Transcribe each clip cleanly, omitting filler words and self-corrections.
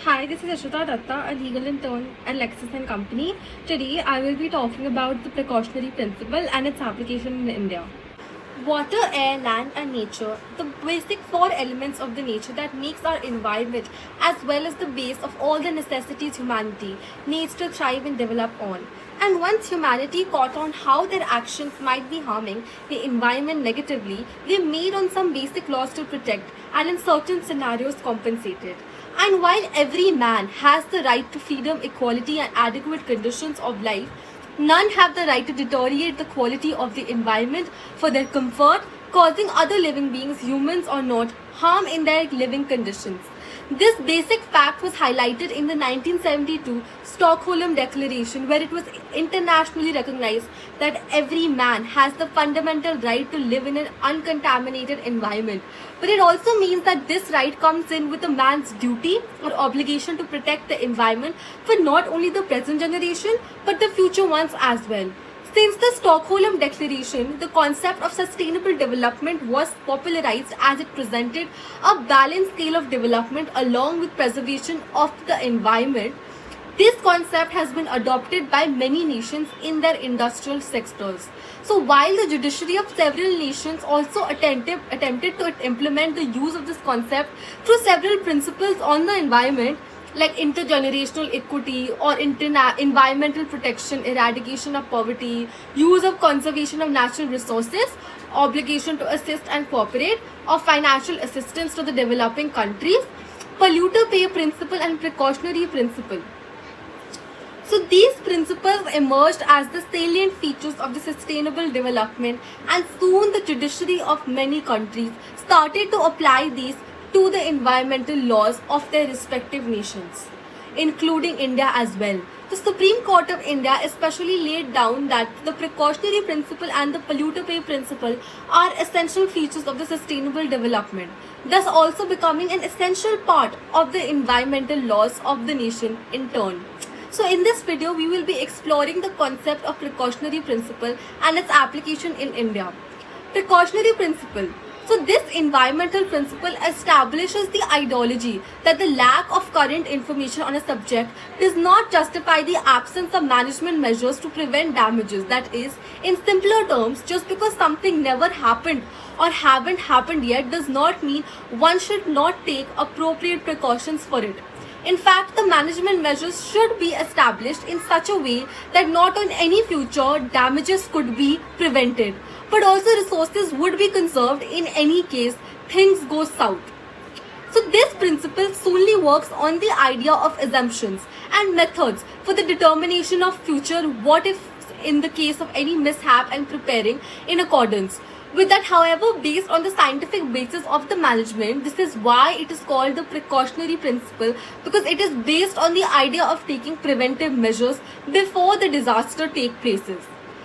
Hi, this is Ashita Datta, a legal intern at Lexis & Company. Today, I will be talking about the precautionary principle and its application in India. Water, air, land and nature, the basic four elements of the nature that makes our environment as well as the base of all the necessities humanity needs to thrive and develop on. And once humanity caught on how their actions might be harming the environment negatively, they made on some basic laws to protect and in certain scenarios compensated. And while every man has the right to freedom, equality and adequate conditions of life, none have the right to deteriorate the quality of the environment for their comfort, causing other living beings, humans or not, harm in their living conditions. This basic fact was highlighted in the 1972 Stockholm Declaration, where it was internationally recognized that every man has the fundamental right to live in an uncontaminated environment. But it also means that this right comes in with a man's duty or obligation to protect the environment for not only the present generation but the future ones as well. Since the Stockholm Declaration, the concept of sustainable development was popularized as it presented a balanced scale of development along with preservation of the environment. This concept has been adopted by many nations in their industrial sectors. So while the judiciary of several nations also attempted to implement the use of this concept through several principles on the environment, like intergenerational equity or environmental protection, eradication of poverty, use of conservation of natural resources, obligation to assist and cooperate, or financial assistance to the developing countries, polluter pay principle and precautionary principle. So these principles emerged as the salient features of the sustainable development, and soon the judiciary of many countries started to apply these to the environmental laws of their respective nations, including India as well. The Supreme Court of India especially laid down that the precautionary principle and the polluter pay principle are essential features of the sustainable development, thus also becoming an essential part of the environmental laws of the nation in turn. So in this video, we will be exploring the concept of precautionary principle and its application in India. Precautionary principle. So this environmental principle establishes the ideology that the lack of current information on a subject does not justify the absence of management measures to prevent damages. That is, in simpler terms, just because something never happened or haven't happened yet does not mean one should not take appropriate precautions for it. In fact, the management measures should be established in such a way that not on any future damages could be prevented, but also resources would be conserved in any case things go south. So this principle solely works on the idea of assumptions and methods for the determination of future what if in the case of any mishap and preparing in accordance with that. However, based on the scientific basis of the management, this is why it is called the precautionary principle, because it is based on the idea of taking preventive measures before the disaster take places.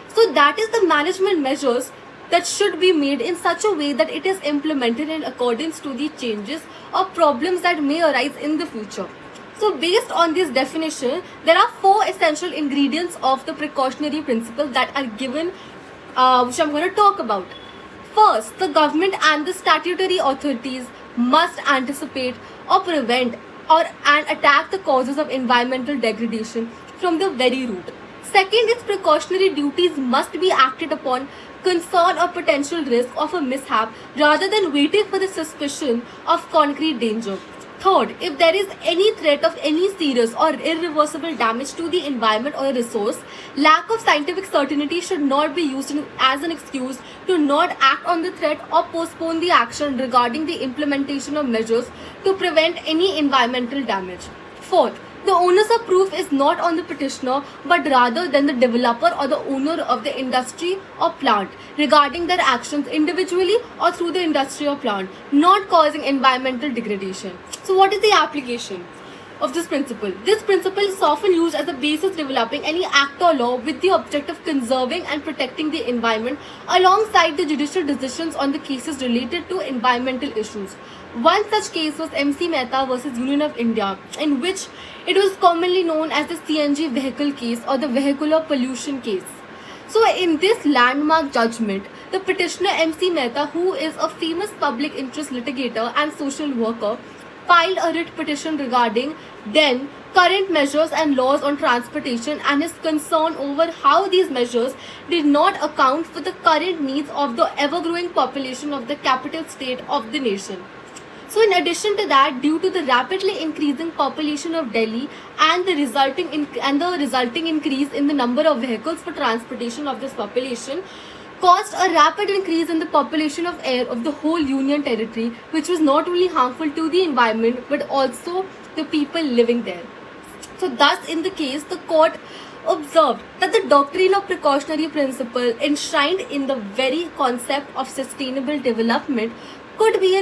So that is the management measures that should be made in such a way that it is implemented in accordance to the changes or problems that may arise in the future. So based on this definition, there are four essential ingredients of the precautionary principle that are given, which I'm going to talk about. First, the government and the statutory authorities must anticipate or prevent and attack the causes of environmental degradation from the very root. Second, its precautionary duties must be acted upon concern or potential risk of a mishap rather than waiting for the suspicion of concrete danger. Third, if there is any threat of any serious or irreversible damage to the environment or a resource, lack of scientific certainty should not be used as an excuse to not act on the threat or postpone the action regarding the implementation of measures to prevent any environmental damage. Fourth, the onus of proof is not on the petitioner but rather than the developer or the owner of the industry or plant regarding their actions individually or through the industry or plant, not causing environmental degradation. So what is the application of this principle? This principle is often used as a basis developing any act or law with the object of conserving and protecting the environment alongside the judicial decisions on the cases related to environmental issues. One such case was MC Mehta versus Union of India, in which it was commonly known as the CNG vehicle case or the vehicular pollution case. So in this landmark judgment, the petitioner MC Mehta, who is a famous public interest litigator and social worker, filed a writ petition regarding then current measures and laws on transportation and is concerned over how these measures did not account for the current needs of the ever-growing population of the capital state of the nation. So in addition to that, due to the rapidly increasing population of Delhi and the resulting increase in the number of vehicles for transportation of this population, caused a rapid increase in the population of air of the whole Union territory, which was not only harmful to the environment but also the people living there. So thus in the case, the court observed that the doctrine of precautionary principle enshrined in the very concept of sustainable development could be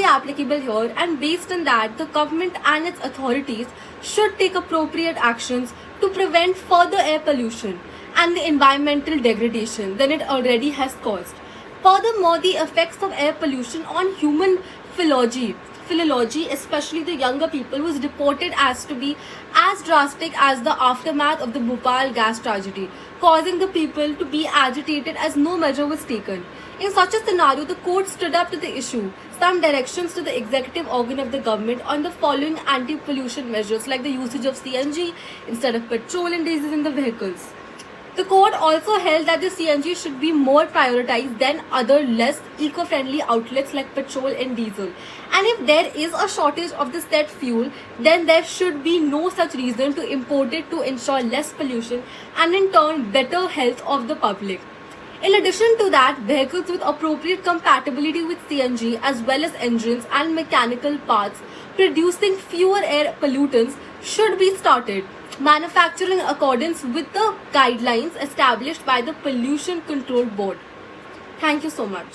applicable here, and based on that, the government and its authorities should take appropriate actions to prevent further air pollution and the environmental degradation than it already has caused. Furthermore, the effects of air pollution on human philology, especially the younger people, was reported as to be as drastic as the aftermath of the Bhopal gas tragedy, causing the people to be agitated as no measure was taken. In such a scenario, the court stood up to the issue some directions to the executive organ of the government on the following anti-pollution measures, like the usage of CNG instead of petrol and diesel in the vehicles. The court also held that the CNG should be more prioritized than other less eco-friendly outlets like petrol and diesel. And if there is a shortage of the said fuel, then there should be no such reason to import it to ensure less pollution and in turn better health of the public. In addition to that, vehicles with appropriate compatibility with CNG as well as engines and mechanical parts producing fewer air pollutants should be started manufacturing in accordance with the guidelines established by the Pollution Control Board. Thank you so much.